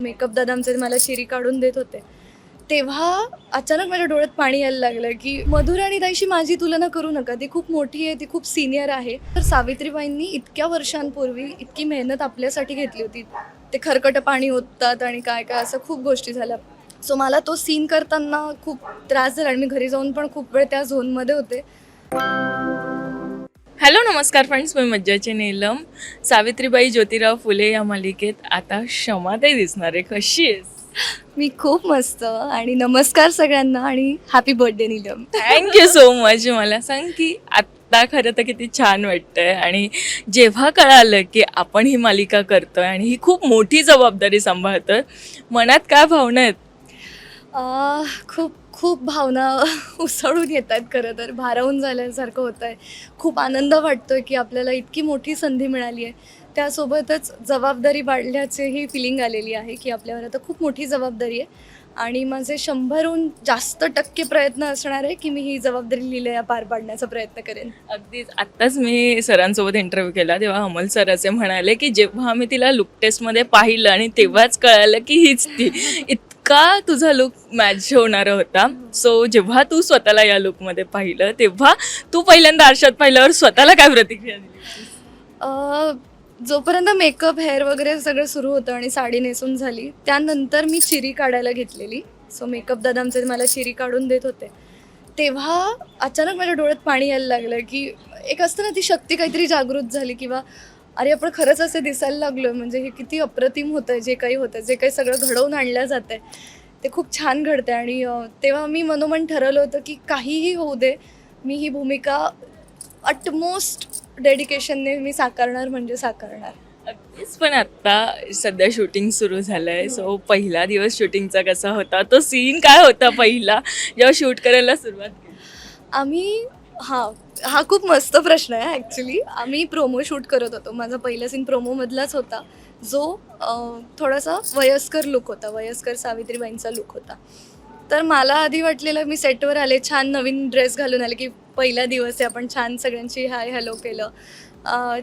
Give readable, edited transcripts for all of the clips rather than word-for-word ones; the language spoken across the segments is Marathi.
मेकअप दादा आमचे मला चिरी काढून देत होते, तेव्हा अचानक माझ्या डोळ्यात पाणी यायला लागलं की मधुराणीताईशी माझी तुलना करू नका, ती खूप मोठी आहे, ती खूप सिनियर आहे. तर सावित्रीबाईंनी इतक्या वर्षांपूर्वी इतकी मेहनत आपल्यासाठी घेतली होती. ते खरकटं पाणी ओततात आणि काय काय असं खूप गोष्टी झाल्या. सो मला तो सीन करताना खूप त्रास झाला आणि मी घरी जाऊन पण खूप वेळ त्या झोनमध्ये होते. हॅलो नमस्कार फ्रेंड्स, मी मज्जाची नीलम. सावित्रीबाई ज्योतिराव फुले या मालिकेत आता क्षमाताई दिसणार आहे. कशी आहेस? मी खूप मस्त आणि नमस्कार सगळ्यांना आणि happy birthday Neelam. Thank you so much. मला सांग की आत्ता खरं तर किती छान वाटतंय आणि जेव्हा कळालं की आपण ही मालिका करतोय आणि ही खूप मोठी जबाबदारी सांभाळतोय, मनात काय भावना आहेत? खूप खूप भावना उसळून येत आहेत. खरं तर भारावून झाल्यासारखं होतं आहे. खूप आनंद वाटतो आहे की आपल्याला इतकी मोठी संधी मिळाली आहे. त्यासोबतच जबाबदारी वाढल्याचीही फिलिंग आलेली आहे की आपल्यावर आता खूप मोठी जबाबदारी आहे आणि माझे 100हून जास्त टक्के प्रयत्न असणार आहे की मी ही जबाबदारी लीलया पार पाडण्याचा प्रयत्न करेन. अगदीच. आत्ताच मी सरांसोबत इंटरव्ह्यू केला, तेव्हा अमोल सर असे म्हणाले की जेव्हा मी तिला लुक टेस्टमध्ये पाहिलं आणि तेव्हाच कळालं की हीच ती. इतका तुझा लुक मॅच होणारा होता. सो जेव्हा तू स्वतःला या लुकमध्ये पाहिलं, तेव्हा तू पहिल्यांदा आरशात पाहिल्यावर स्वतःला काय प्रतिक्रिया दिली? जोपर्यंत मेकअप हेअर वगैरे सगळं सुरू होतं आणि साडी नेसून झाली, त्यानंतर मी चिरी काढायला घेतलेली. सो मेकअप दादा आमचे मला चिरी काढून देत होते, तेव्हा अचानक माझ्या डोळ्यात पाणी यायला लागलं की एक असतं ना, ती शक्ती काहीतरी जागृत झाली किंवा अरे आपण खरंच असे दिसायला लागलो, म्हणजे हे किती अप्रतिम होतं आहे, जे काही होतं, जे काही सगळं घडवून आणलं जातं आहे ते खूप छान घडतं आहे. आणि तेव्हा मी मनोमन ठरवलं होतं की काहीही होऊ दे, मी ही भूमिका अटमोस्ट डेडिकेशनने मी साकारणार म्हणजे साकारणार. अगदीच. पण आत्ता सध्या शूटिंग सुरू झालं आहे. सो पहिला दिवस शूटिंगचा कसा होता? तो सीन काय होता पहिला जेव्हा शूट करायला सुरुवात केली? आम्ही हा खूप मस्त प्रश्न आहे ॲक्च्युली. आम्ही प्रोमो शूट करत होतो. माझा पहिला सीन प्रोमोमधलाच होता, जो थोडासा वयस्कर लुक होता, वयस्कर सावित्रीबाईंचा लुक होता. तर मला आधी वाटलेलं, मी सेटवर आले, छान नवीन ड्रेस घालून आले की पहिला दिवस आहे, आपण छान सगळ्यांची हाय हॅलो केलं.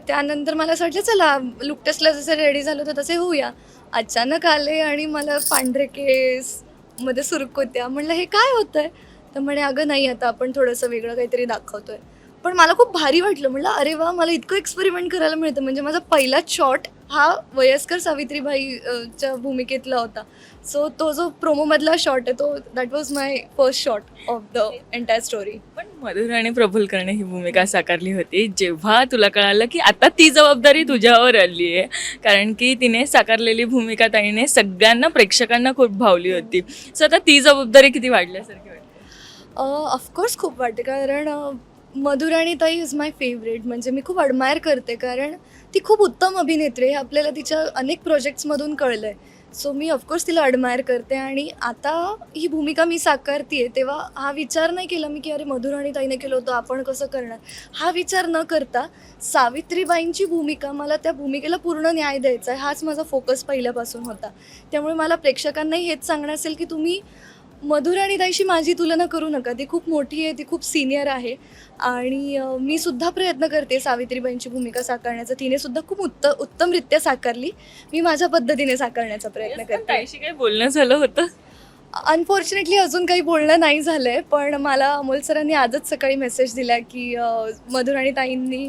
त्यानंतर मला असं वाटलं चला लुक टेस्टला जसे रेडी झालो होतं तसे होऊया. अचानक आले आणि मला पांढरे केस, मध्ये सुरकुत्या. म्हणलं हे काय होतं आहे? तर म्हणे अगं नाही, आता आपण थोडंसं वेगळं काहीतरी दाखवतो आहे. पण मला खूप भारी वाटलं. म्हटलं अरे वा, मला इतकं एक्सपेरिमेंट करायला मिळतं. म्हणजे माझा पहिलाच शॉट हा वयस्कर सावित्रीबाई च्या भूमिकेतला होता. सो तो जो प्रोमोमधला शॉट आहे, तो that was my first shot of the entire story. पण मधुर आणि प्रफुल्लकडे ही भूमिका साकारली होती. जेव्हा तुला कळालं की आता ती जबाबदारी तुझ्यावर आली आहे, कारण की तिने साकारलेली भूमिका ताईने सगळ्यांना, प्रेक्षकांना खूप भावली होती. सो आता ती जबाबदारी किती वाढल्यासारखी वाटते? ऑफकोर्स खूप वाटते, कारण मधुराणीताई इज माय फेवरेट. म्हणजे मी खूप अडमायर करते, कारण ती खूप उत्तम अभिनेत्री आहे. आपल्याला तिच्या अनेक प्रोजेक्ट्समधून कळलं आहे. सो मी ऑफकोर्स तिला अडमायर करते आणि आता ही भूमिका मी साकारते आहे, तेव्हा हा विचार नाही केला मी की अरे मधुराणीताईने केलं होतं, आपण कसं करणार. हा विचार न करता सावित्रीबाईंची भूमिका, मला त्या भूमिकेला पूर्ण न्याय द्यायचा आहे, हाच माझा फोकस पहिल्यापासून होता. त्यामुळे मला प्रेक्षकांनाही हेच सांगणं असेल की तुम्ही मधुराणीताईशी माझी तुलना करू नका. ती खूप मोठी आहे, ती खूप सिनियर आहे आणि मी सुद्धा प्रयत्न करते सावित्रीबाईंची भूमिका साकारण्याचा. तिने सुद्धा खूप उत्तमरित्या साकारली. मी माझ्या पद्धतीने साकारण्याचा प्रयत्न पण करते. ताईशी काही बोलणं झालं होतं? अनफॉर्च्युनेटली अजून काही बोलणं नाही झालं आहे, पण मला अमोल सरांनी आजच सकाळी मेसेज दिला की मधुराणीताईंनी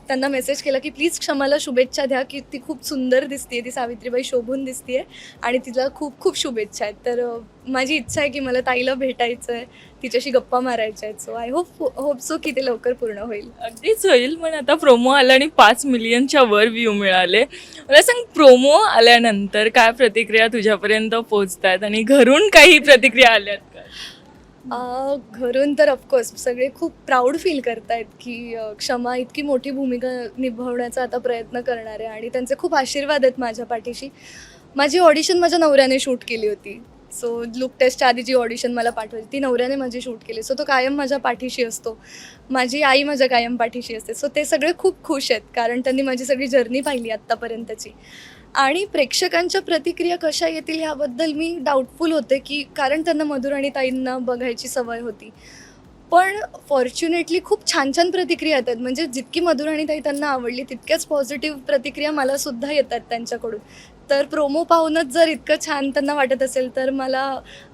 त्यांना मेसेज केला की प्लीज क्षमाला शुभेच्छा द्या की ती खूप सुंदर दिसते आहे, ती सावित्रीबाई शोभून दिसते आहे आणि तिला खूप खूप शुभेच्छा आहेत. तर माझी इच्छा आहे की मला ताईला भेटायचं आहे, तिच्याशी गप्पा मारायच्या आहेत. सो आय होप सो की ते लवकर पूर्ण होईल. अगदीच होईल. पण आता प्रोमो आला आणि 5 मिलियनच्या वर व्ह्यू मिळाले. मला सांग, प्रोमो आल्यानंतर काय प्रतिक्रिया तुझ्यापर्यंत पोहोचतात आणि घरून काही प्रतिक्रिया आल्यात का? घरून तर ऑफकोर्स सगळे खूप प्राऊड फील करतायत की क्षमा इतकी मोठी भूमिका निभावण्याचा आता प्रयत्न करणार आहे आणि त्यांचे खूप आशीर्वाद आहेत माझ्या पाठीशी. माझी ऑडिशन माझ्या नवऱ्याने शूट केली होती. सो लुक टेस्टच्या आधी जी ऑडिशन मला पाठवायची ती नवऱ्याने माझी शूट केली. सो तो कायम माझ्या पाठीशी असतो. माझी आई माझ्या कायम पाठीशी असते. सो ते सगळे खूप खुश आहेत, कारण त्यांनी माझी सगळी जर्नी पाहिली आत्तापर्यंतची. आणि प्रेक्षकांच्या प्रतिक्रिया कशा येतील ह्याबद्दल मी डाऊटफुल होते, की कारण त्यांना मधुराणीताईंना बघायची सवय होती. पण फॉर्च्युनेटली खूप छान छान प्रतिक्रिया येतात. म्हणजे जितकी मधुराणीताई त्यांना आवडली, तितक्याच पॉझिटिव्ह प्रतिक्रिया मलासुद्धा येतात त्यांच्याकडून. तर प्रोमो पाहूनच जर इतकं छान त्यांना वाटत असेल तर मला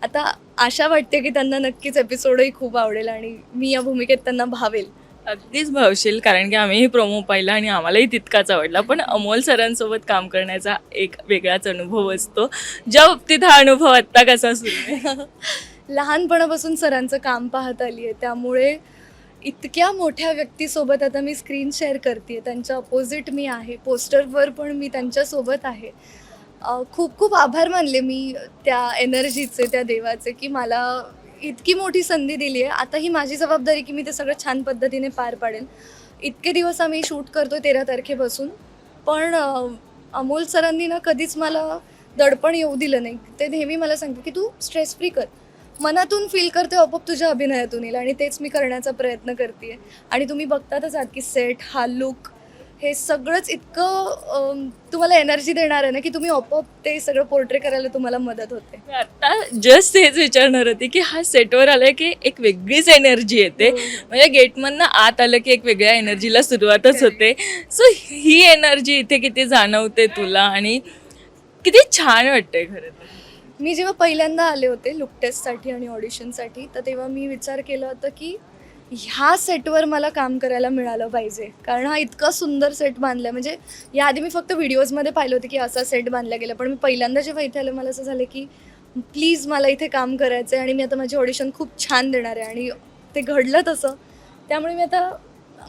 आता आशा वाटते की त्यांना नक्कीच एपिसोडही खूप आवडेल आणि मी या भूमिकेत त्यांना भावेल. अगदीच भावशील, कारण की आम्हीही प्रोमो पाहिला आणि आम्हालाही तितकाच आवडला. पण अमोल सरांसोबत काम करण्याचा एक वेगळाच अनुभव असतो. ज्या बाबतीत हा अनुभव आत्ता कसा सुरू आहे? लहानपणापासून सरांचं काम पाहत आली आहे, त्यामुळे इतक्या मोठ्या व्यक्तीसोबत आता मी स्क्रीन शेअर करते, त्यांच्या अपोजिट मी आहे, पोस्टरवर पण मी त्यांच्यासोबत आहे. खूप खूप आभार मानले मी त्या एनर्जीचे, त्या देवाचे, की मला इतकी मोठी संधी दिली आहे. आता ही माझी जबाबदारी की मी ते सगळं छान पद्धतीने पार पाडेन. इतके दिवस आम्ही शूट करतो 13 तारखेपासून, पण अमोल सरांनी ना कधीच मला दडपण येऊ दिलं नाही. ते नेहमी मला सांगते की तू स्ट्रेस फ्री कर, मनातून फील करते, आपोआप तुझ्या अभिनयातून येईल, आणि तेच मी करण्याचा प्रयत्न करते आहे. आणि तुम्ही बघतातच आहात की सेट, हा लुक, हे सगळंच इतकं तुम्हाला एनर्जी देणार आहे ना की तुम्ही आपोआप ते सगळं पोर्ट्रे करायला तुम्हाला मदत होते. मी आता जस्ट हेच विचारणार होती की हा सेटवर आलं की एक वेगळीच एनर्जी येते. म्हणजे गेटमधनं आत आलं की एक वेगळ्या एनर्जीला सुरुवातच होते. सो ही एनर्जी इथे किती जाणवते तुला आणि किती छान वाटते खरं तर. मी जेव्हा पहिल्यांदा आले होते लुक टेस्टसाठी आणि ऑडिशनसाठी, तर तेव्हा मी विचार केला होता की ह्या सेटवर मला काम करायला मिळालं पाहिजे, कारण हा इतका सुंदर सेट बांधला आहे. म्हणजे याआधी मी फक्त व्हिडिओजमध्ये पाहिलं होतं की असा सेट बांधला गेला, पण मी पहिल्यांदा जेव्हा इथे आलं मला असं झालं की प्लीज मला इथे काम करायचं आहे आणि मी आता माझी ऑडिशन खूप छान देणार आहे, आणि ते घडलं तसं. त्यामुळे मी आता,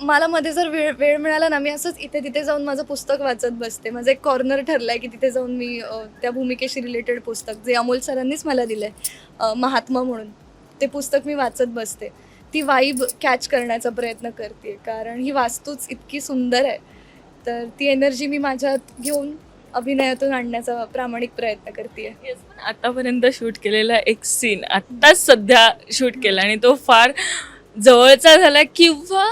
मला मध्ये जर वेळ वेळ मिळाला ना, मी असंच इथे तिथे जाऊन माझं पुस्तक वाचत बसते. माझं एक कॉर्नर ठरलं आहे की तिथे जाऊन मी त्या भूमिकेशी रिलेटेड पुस्तक, जे अमोल सरांनीच मला दिलं आहे, महात्मा म्हणून, ते पुस्तक मी वाचत बसते. ती वाईब कॅच करण्याचा प्रयत्न करते, कारण ही वास्तूच इतकी सुंदर आहे. तर ती एनर्जी मी माझ्यात घेऊन अभिनयातून आणण्याचा प्रामाणिक प्रयत्न करते. Yes, पण आतापर्यंत शूट केलेला एक सीन आत्ताच सध्या शूट केला आणि तो फार जवळचा झाला, किंवा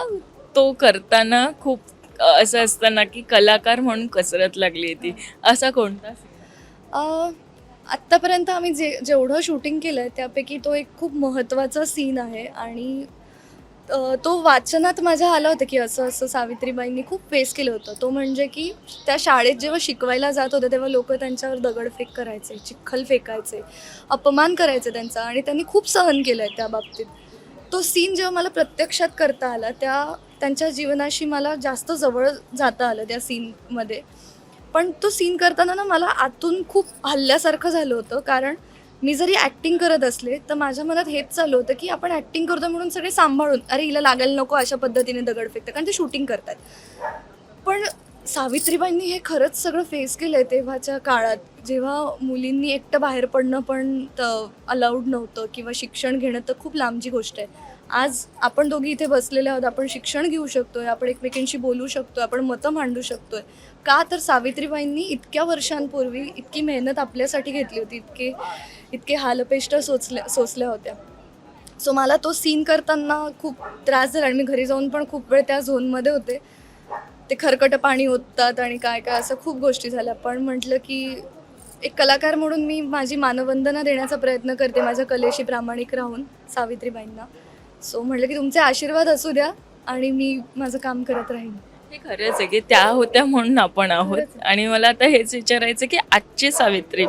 तो करताना खूप असं असतं ना की कलाकार म्हणून कसरत लागली ती, असा कोणता scene? आत्तापर्यंत आम्ही जेवढं शूटिंग केलं आहे त्यापैकी तो एक खूप महत्त्वाचा सीन आहे, आणि तो वाचनात माझ्या आला होता की असं असं सावित्रीबाईंनी खूप फेस केलं होतं. तो म्हणजे की त्या शाळेत जेव्हा शिकवायला जात होते तेव्हा लोक त्यांच्यावर दगडफेक करायचे, चिखल फेकायचे, अपमान करायचे त्यांचा, आणि त्यांनी खूप सहन केलं आहे त्या बाबतीत. तो सीन जेव्हा मला प्रत्यक्षात करता आला, त्यांच्या जीवनाशी मला जास्त जवळ जाता आलं त्या सीनमध्ये. पण तो सीन करताना ना मला आतून खूप हल्ल्यासारखं झालं होतं, कारण मी जरी ॲक्टिंग करत असले तर माझ्या मनात हेच चालू होतं की आपण ॲक्टिंग करतो म्हणून सगळे सांभाळून, अरे हिला लागायला नको अशा पद्धतीने दगड फेकतं, कारण ते शूटिंग करतात. पण सावित्रीबाईंनी हे खरंच सगळं फेस केलं आहे तेव्हाच्या काळात, जेव्हा मुलींनी एकटं बाहेर पडणं पण अलाउड नव्हतं, किंवा शिक्षण घेणं तर खूप लांबची गोष्ट आहे. आज आपण दोघी इथे बसलेले आहोत, आपण शिक्षण घेऊ शकतोय, आपण एकमेकांशी बोलू शकतोय, आपण मतं मांडू शकतोय. का तर सावित्रीबाईंनी इतक्या वर्षांपूर्वी इतकी मेहनत आपल्यासाठी घेतली होती, इतके हालपेष्ट सोसल्या होत्या. सो मला तो सीन करताना खूप त्रास झाला, आणि मी घरी जाऊन पण खूप वेळ त्या झोनमध्ये होते. ते खरकटं पाणी ओततात आणि काय काय असं खूप गोष्टी झाल्या. पण म्हटलं की एक कलाकार म्हणून मी माझी मानवंदना देण्याचा प्रयत्न करते, माझ्या कलेशी प्रामाणिक राहून सावित्रीबाईंना. सो म्हटलं की तुमचे आशीर्वाद असू द्या आणि मी माझं काम करत राहीन. हे खरंच आहे की त्या होत्या म्हणून आपण आहोत. आणि मला आता हेच विचारायचं की आजची सावित्री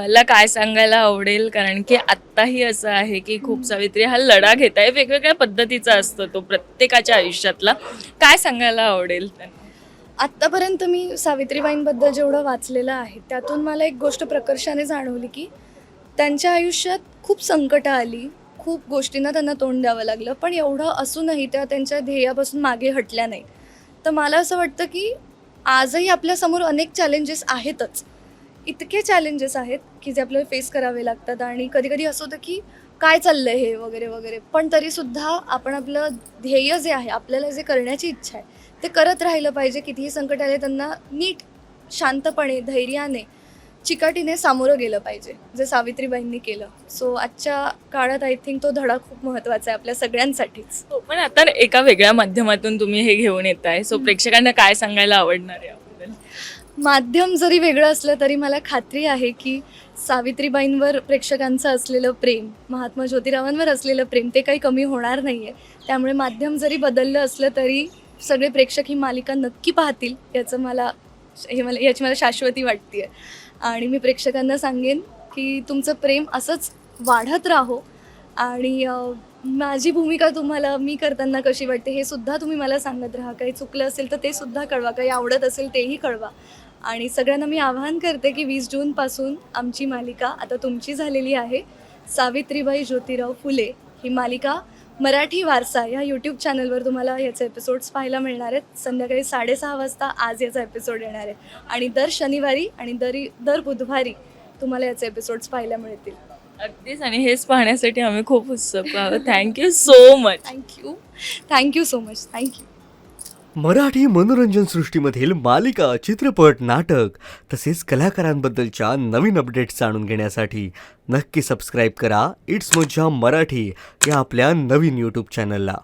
ला काय सांगायला आवडेल, कारण की आत्ताही असं आहे की खूप सावित्री हा लढा घेत आहे, वेगवेगळ्या पद्धतीचा असतो तो प्रत्येकाच्या आयुष्यातला. काय सांगायला आवडेल त्यांना? आत्तापर्यंत मी सावित्रीबाईंबद्दल जेवढं वाचलेलं आहे त्यातून मला एक गोष्ट प्रकर्षाने जाणवली की त्यांच्या आयुष्यात खूप संकटं आली, खूप गोष्टींना त्यांना तोंड द्यावं लागलं, पण एवढं असूनही त्या त्यांच्या ध्येयापासून मागे हटल्या नाही. तर मला असं वाटतं की आजही आपल्यासमोर अनेक चॅलेंजेस आहेतच, इतके चॅलेंजेस आहेत की जे आपल्याला फेस करावे लागतात, आणि कधी कधी असं होतं की काय चाललं आहे हे वगैरे वगैरे, पण तरीसुद्धा आपण आपलं ध्येय जे आहे, आपल्याला जे करण्याची इच्छा आहे ते करत राहिलं पाहिजे. कितीही संकट आले त्यांना नीट, शांतपणे, धैर्याने, चिकाटीने सामोरं गेलं पाहिजे, जे सावित्रीबाईंनी केलं. सो आजच्या काळात आय थिंक तो धडा खूप महत्त्वाचा आहे आपल्या सगळ्यांसाठीच. हो, पण आता एका वेगळ्या माध्यमातून तुम्ही हे घेऊन येत आहे, सो प्रेक्षकांना काय सांगायला आवडणार आहे याबद्दल? माध्यम जरी वेगळं असलं तरी मला खात्री आहे की सावित्रीबाईंवर प्रेक्षकांचं असलेलं प्रेम, महात्मा ज्योतिरावांवर असलेलं प्रेम, ते काही कमी होणार नाही आहे. त्यामुळे माध्यम जरी बदललं असलं तरी सगळे प्रेक्षक ही मालिका नक्की पाहतील याचं मला याची मला शाश्वती वाटते आहे. आणि मी प्रेक्षकांना सांगेन की तुमचं प्रेम असंच वाढत राहो आणि माझी भूमिका तुम्हाला मी करताना कशी वाटते हे सुद्धा तुम्ही मला सांगत राहा. काही चुकलं असेल तर ते सुद्धा कळवा, काही आवडत असेल तेही कळवा. आणि सगळ्यांना मी आवाहन करते की 20 जूनपासून आमची मालिका आता तुमची झालेली आहे. सावित्रीबाई ज्योतिराव फुले ही मालिका मराठी वारसा या यूट्यूब चॅनलवर तुम्हाला याचे एपिसोड्स पाहायला मिळणार आहेत. संध्याकाळी 6:30 वाजता आज याचा एपिसोड येणार आहे आणि दर शनिवारी आणि दर बुधवारी तुम्हाला याचे एपिसोड्स पाहायला मिळतील. अगदीच, आणि हेच पाहण्यासाठी आम्ही खूप उत्सुक आहोत. Thank you so much. Thank you so much. Thank you. Marathi मनोरंजन सृष्टीमधील मालिका, चित्रपट, नाटक तसेच कलाकारांबद्दलच्या नवीन अपडेट्स जाणून घेण्यासाठी नक्की सबस्क्राईब करा इट्स मज्जा मराठी या आपल्या नवीन यूट्यूब चॅनलला.